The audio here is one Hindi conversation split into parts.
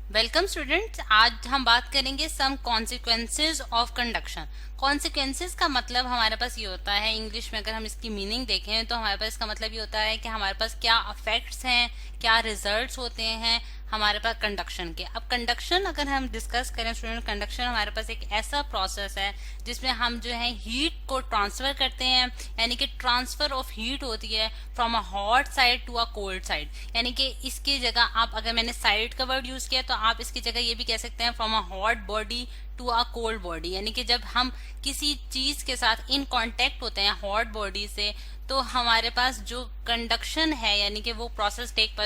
Welcome students. आज हम बात करेंगे सम कॉन्सिक्वेंसेज ऑफ कंडक्शन। कॉन्सिक्वेंसेज का मतलब हमारे पास ये होता है, इंग्लिश में अगर हम इसकी मीनिंग देखें तो हमारे पास इसका मतलब ये होता है कि हमारे पास क्या इफेक्ट्स हैं, क्या रिजल्ट्स होते हैं हमारे पास कंडक्शन के। अब कंडक्शन अगर हम डिस्कस करें स्टूडेंट, कंडक्शन हमारे पास एक ऐसा प्रोसेस है जिसमें हम जो है हीट को ट्रांसफर करते हैं, यानी कि ट्रांसफर ऑफ हीट होती है from a hot side to a cold side. यानी कि इसकी जगह आप, अगर मैंने साइड का वर्ड यूज किया तो आप इसकी जगह ये भी कह सकते हैं from a hot body to a cold body. यानी कि जब हम किसी चीज के साथ इन कांटेक्ट होते हैं हॉट बॉडी से, तो हमारे पास जो कंडक्शन है यानी कि वो प्रोसेस टेक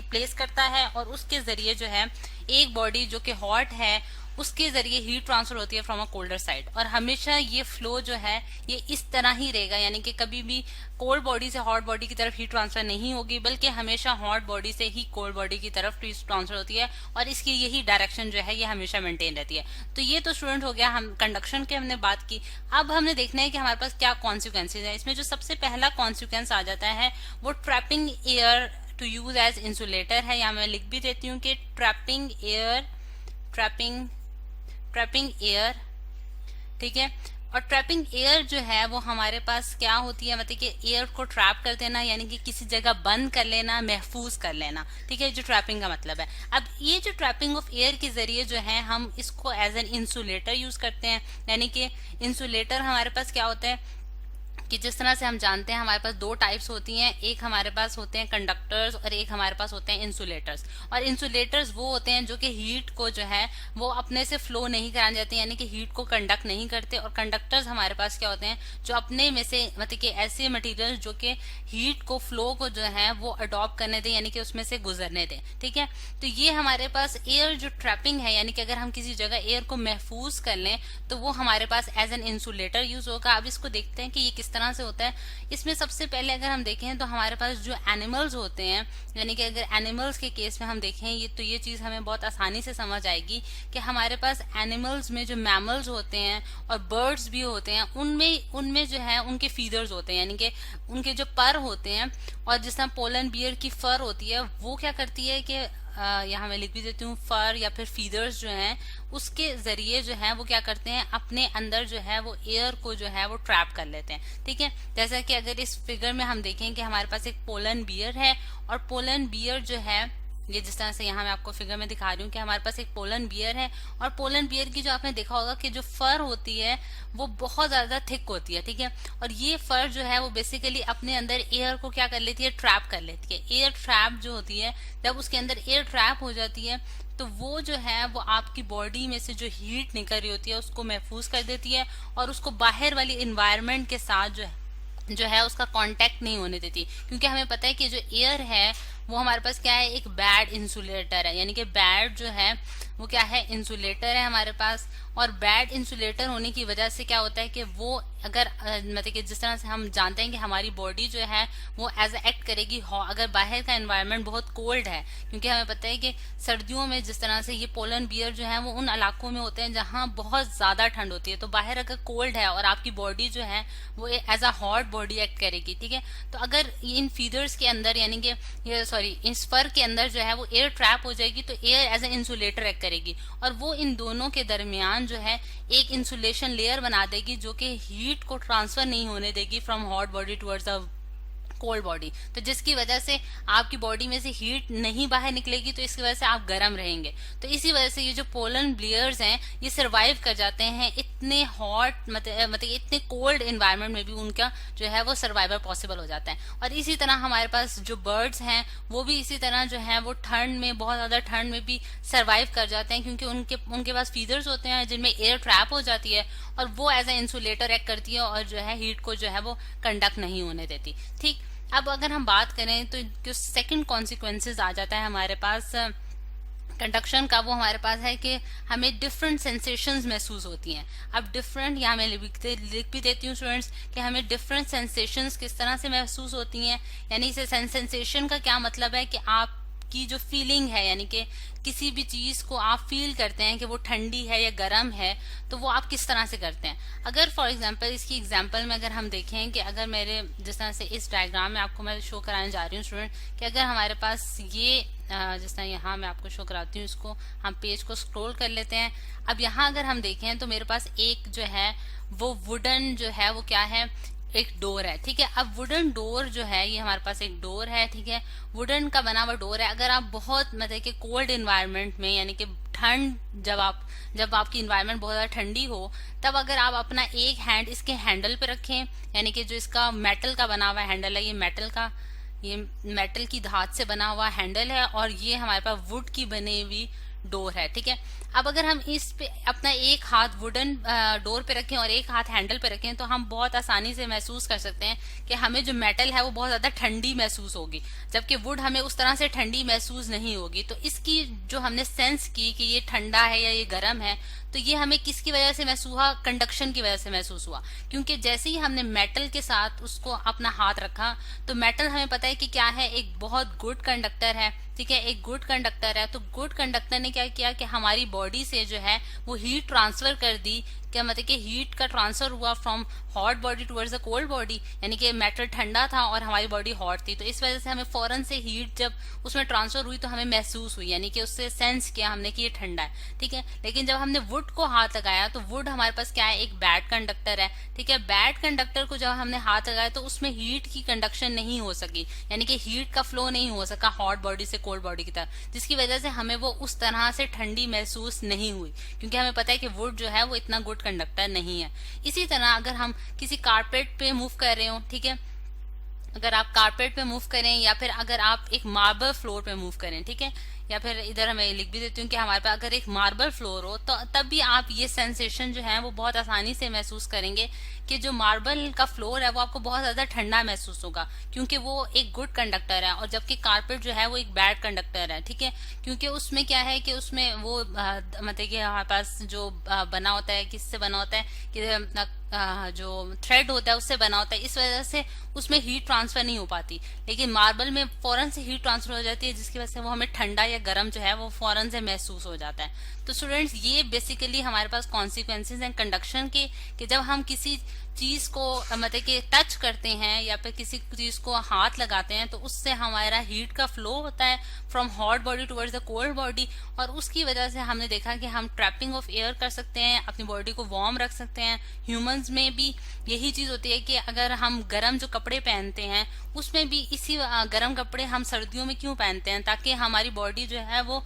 प्लेस करता है और उसके जरिए जो है एक बॉडी जो कि हॉट है उसके जरिए हीट ट्रांसफर होती है फ्रॉम अ कोल्डर साइड। और हमेशा ये फ्लो जो है ये इस तरह ही रहेगा, यानी कि कभी भी कोल्ड बॉडी से हॉट बॉडी की तरफ हीट ट्रांसफर नहीं होगी, बल्कि हमेशा हॉट बॉडी से ही कोल्ड बॉडी की तरफ हीट ट्रांसफर होती है और इसकी यही डायरेक्शन जो है ये हमेशा मेंटेन रहती है। तो ये तो स्टूडेंट हो गया, हम कंडक्शन की हमने बात की। अब हमने देखना है कि हमारे पास क्या कॉन्सिक्वेंसेज है। इसमें जो सबसे पहला कॉन्सिक्वेंस आ जाता है वो trapping air to use as insulator है। यहाँ मैं लिख भी देती हूँ कि ट्रैपिंग एयर, ठीक है। और ट्रैपिंग एयर जो है वो हमारे पास क्या होती है, मतलब कि एयर को ट्रैप कर देना, यानी कि किसी जगह बंद कर लेना, महफूज कर लेना, ठीक है, जो ट्रैपिंग का मतलब है। अब ये जो ट्रैपिंग ऑफ एयर के जरिए जो है हम इसको एज एन इंसुलेटर यूज करते हैं। यानी कि इंसुलेटर हमारे पास क्या होता है कि जिस तरह से हम जानते हैं हमारे पास दो टाइप्स होती हैं, एक हमारे पास होते हैं कंडक्टर्स और एक हमारे पास होते हैं इंसुलेटर्स। और इंसुलेटर्स वो होते हैं जो कि हीट को जो है वो अपने से फ्लो नहीं कराने जाते, यानी कि हीट को कंडक्ट नहीं करते। और कंडक्टर्स हमारे पास क्या होते हैं, जो अपने में से मतलब कि ऐसे मटेरियल जो कि हीट को फ्लो को जो है वो अडॉप्ट करने दें, यानी कि उसमें से गुजरने दें, ठीक है। तो ये हमारे पास एयर जो ट्रैपिंग है, यानी कि अगर हम किसी जगह एयर को महफूज कर लें तो वो हमारे पास एज एन इंसुलेटर यूज होगा। अब इसको देखते हैं कि ये किस तरह से होता है। इसमें सबसे पहले अगर हम देखें तो हमारे पास जो एनिमल्स होते हैं, यानी कि अगर एनिमल्स के केस में हम देखें ये, तो ये चीज हमें बहुत आसानी से समझ आएगी कि हमारे पास एनिमल्स में जो मैमल्स होते हैं और बर्ड्स भी होते हैं, उनमें उनमें जो है उनके फीदर्स होते हैं, यानी कि उनके जो पर होते हैं। और जिस तरह पोलन बियर की फर होती है वो क्या करती है कि यहाँ मैं लिख भी देती हूँ, फर या फिर फीदर्स जो हैं उसके जरिए जो है वो क्या करते हैं, अपने अंदर जो है वो एयर को जो है वो ट्रैप कर लेते हैं, ठीक है। जैसा कि अगर इस फिगर में हम देखें कि हमारे पास एक पोलन बियर है और पोलन बियर जो है ये जिस तरह से यहाँ मैं आपको फिगर में दिखा रही हूँ कि हमारे पास एक पोलन बियर है और पोलन बियर की जो आपने देखा होगा कि जो फर होती है वो बहुत ज्यादा थिक होती है, ठीक है। और ये फर जो है वो बेसिकली अपने अंदर एयर को क्या कर लेती है, ट्रैप कर लेती है। एयर ट्रैप जो होती है, जब उसके अंदर एयर ट्रैप हो जाती है तो वो जो है वो आपकी बॉडी में से जो हीट निकल रही होती है उसको महफूज कर देती है और उसको बाहर वाली इन्वायरमेंट के साथ जो है उसका कांटेक्ट नहीं होने देती। क्योंकि हमें पता है कि जो एयर है वो हमारे पास क्या है, एक बैड इंसुलेटर है, यानी कि बैड जो है वो क्या है, इंसुलेटर है हमारे पास। और बैड इंसुलेटर होने की वजह से क्या होता है कि वो अगर मतलब कि जिस तरह से हम जानते हैं कि हमारी बॉडी जो है वो एज एक्ट करेगी अगर बाहर का एनवायरनमेंट बहुत कोल्ड है। क्योंकि हमें पता है कि सर्दियों में जिस तरह से ये पोलन बियर जो है वो उन इलाकों में होते हैं जहाँ बहुत ज्यादा ठंड होती है, तो बाहर अगर कोल्ड है और आपकी बॉडी जो है वो as a hot body act करेगी, ठीक है। तो अगर इन फीदर्स के अंदर यानी कि ये सॉरी इस फर के अंदर जो है वो एयर ट्रैप हो जाएगी तो air as a insulator act करेगी और वो इन दोनों के दरमियान जो है एक इंसुलेशन लेयर बना देगी जो कि हीट को ट्रांसफर नहीं होने देगी from hot body towards a cold body. तो जिसकी वजह से आपकी बॉडी में से हीट नहीं बाहर निकलेगी, तो इसकी वजह से आप गर्म रहेंगे। तो इसी वजह से ये जो पोलन ब्लेयर्स हैं ये सरवाइव कर जाते हैं इतने हॉट मतलब इतने कोल्ड एनवायरनमेंट में भी उनका जो है वो सर्वाइवल पॉसिबल हो जाता है। और इसी तरह हमारे पास जो बर्ड्स हैं वो भी इसी तरह जो है वो ठंड में, बहुत ज्यादा ठंड में भी सर्वाइव कर जाते हैं, क्योंकि उनके पास फीदर्स होते हैं जिनमें एयर ट्रैप हो जाती है और वो एज ए इंसुलेटर एक्ट करती है और जो है हीट को जो है वो कंडक्ट नहीं होने देती, ठीक। अब अगर हम बात करें तो जो सेकंड कॉन्सिक्वेंसेज आ जाता है हमारे पास कंडक्शन का, वो हमारे पास है कि हमें डिफरेंट सेंसेशंस महसूस होती हैं। अब डिफरेंट यहाँ मैं लिख भी देती हूँ स्टूडेंट्स कि हमें डिफरेंट सेंसेशंस किस तरह से महसूस होती हैं। यानी इसे सेंसेशन का क्या मतलब है कि आप आपकी जो फीलिंग है, यानी कि किसी भी चीज को आप फील करते हैं कि वो ठंडी है या गर्म है, तो वो आप किस तरह से करते हैं। अगर फॉर एग्जांपल इसकी एग्जांपल में अगर हम देखें कि अगर मेरे जिस तरह से इस डायग्राम में आपको मैं शो कराने जा रही हूँ स्टूडेंट, कि अगर हमारे पास ये जिस तरह यहाँ मैं आपको शो कराती हूँ, इसको हम पेज को स्क्रॉल कर लेते हैं। अब यहाँ अगर हम देखें तो मेरे पास एक जो है वो वुडन जो है वो क्या है, एक डोर है, ठीक है। अब वुडन डोर जो है ये हमारे पास एक डोर है, ठीक है, वुडन का बना हुआ डोर है। अगर आप बहुत मतलब कि कोल्ड इन्वायरमेंट में, यानी कि ठंड, जब आपकी इन्वायरमेंट बहुत ज्यादा ठंडी हो, तब अगर आप अपना एक हैंड इसके हैंडल पे रखें, यानी कि जो इसका मेटल का बना हुआ हैंडल है, ये मेटल की धात से बना हुआ हैंडल है, और ये हमारे पास वुड की बनी हुई डोर है, ठीक है। अब अगर हम इस पे अपना एक हाथ वुडन डोर पे रखें और एक हाथ हैंडल पे रखें, तो हम बहुत आसानी से महसूस कर सकते हैं कि हमें जो मेटल है वो बहुत ज्यादा ठंडी महसूस होगी, जबकि वुड हमें उस तरह से ठंडी महसूस नहीं होगी। तो इसकी जो हमने सेंस की कि ये ठंडा है या ये गर्म है, तो ये हमें किसकी वजह से महसूस हुआ, कंडक्शन की वजह से महसूस हुआ। क्योंकि जैसे ही हमने मेटल के साथ उसको अपना हाथ रखा, तो मेटल हमें पता है कि क्या है, एक बहुत गुड कंडक्टर है, ठीक है, एक गुड कंडक्टर है। तो गुड कंडक्टर ने क्या किया कि हमारी बॉडी से जो है वो हीट ट्रांसफर कर दी। क्या मतलब कि हीट का ट्रांसफर हुआ from hot body towards the cold body, यानी कि मेटल ठंडा था और हमारी बॉडी हॉट थी, तो इस वजह से हमें फौरन से हीट जब उसमें ट्रांसफर हुई तो हमें महसूस हुई, यानी कि उससे सेंस किया हमने कि ये ठंडा है, ठीक है। लेकिन जब हमने वुड को हाथ लगाया तो वुड हमारे पास क्या है, एक बैड कंडक्टर है, ठीक है। बैड कंडक्टर को जब हमने हाथ लगाया तो उसमें हीट की कंडक्शन नहीं हो सकी, यानी कि हीट का फ्लो नहीं हो सका हॉट बॉडी से कोल्ड बॉडी की तरफ, जिसकी वजह से हमें वो उस तरह से ठंडी महसूस नहीं हुई, क्योंकि हमें पता है कि वुड जो है वो इतना गुड कंडक्टर नहीं है। इसी तरह अगर हम किसी कारपेट पे मूव कर रहे हो, ठीक है, अगर आप कारपेट पे मूव करें या फिर अगर आप एक मार्बल फ्लोर पे मूव करें, ठीक है, या फिर इधर मैं लिख भी देती हूँ कि हमारे पास अगर एक मार्बल फ्लोर हो, तो तब भी आप ये सेंसेशन जो है वो बहुत आसानी से महसूस करेंगे कि जो मार्बल का फ्लोर है वो आपको बहुत ज्यादा ठंडा महसूस होगा, क्योंकि वो एक गुड कंडक्टर है, और जबकि कारपेट जो है वो एक बैड कंडक्टर है, ठीक है। क्योंकि उसमें क्या है कि उसमें वो मतलब कि हमारे पास जो बना होता है, किससे बना होता है कि जो थ्रेड होता है उससे बना होता है, इस वजह से उसमें हीट ट्रांसफर नहीं हो पाती। लेकिन मार्बल में फौरन से हीट ट्रांसफर हो जाती है, जिसकी वजह से वो हमें ठंडा या गर्म जो है वो फौरन से महसूस हो जाता है। तो स्टूडेंट्स, ये बेसिकली हमारे पास कॉन्सिक्वेंसेज हैं कंडक्शन के, कि जब हम किसी चीज को मतलब कि टच करते हैं या फिर किसी चीज को हाथ लगाते हैं, तो उससे हमारा हीट का फ्लो होता है from hot body towards the cold body, और उसकी वजह से हमने देखा कि हम ट्रैपिंग ऑफ एयर कर सकते हैं, अपनी बॉडी को वार्म रख सकते हैं। ह्यूमंस में भी यही चीज होती है कि अगर हम गर्म जो कपड़े पहनते हैं, उसमें भी इसी गर्म कपड़े हम सर्दियों में क्यों पहनते हैं, ताकि हमारी बॉडी जो है वो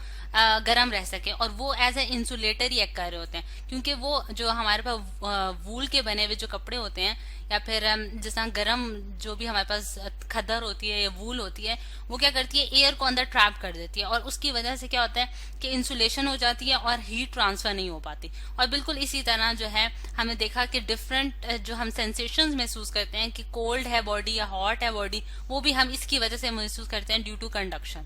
गर्म रह सके, और वो एज ए इंसुलेटर ही एक्ट कर रहे होते हैं। क्योंकि वो जो हमारे पास वूल के बने हुए जो कपड़े होते हैं, या फिर जिस तरह गर्म जो भी हमारे पास खद्दर होती है या वूल होती है, वो क्या करती है, एयर को अंदर ट्रैप कर देती है, और उसकी वजह से क्या होता है कि इंसुलेशन हो जाती है और हीट ट्रांसफर नहीं हो पाती। और बिल्कुल इसी तरह जो है हमने देखा कि डिफरेंट जो हम सेंसेशंस महसूस करते हैं कि कोल्ड है बॉडी या हॉट है बॉडी, वो भी हम इसकी वजह से महसूस करते हैं ड्यू टू कंडक्शन।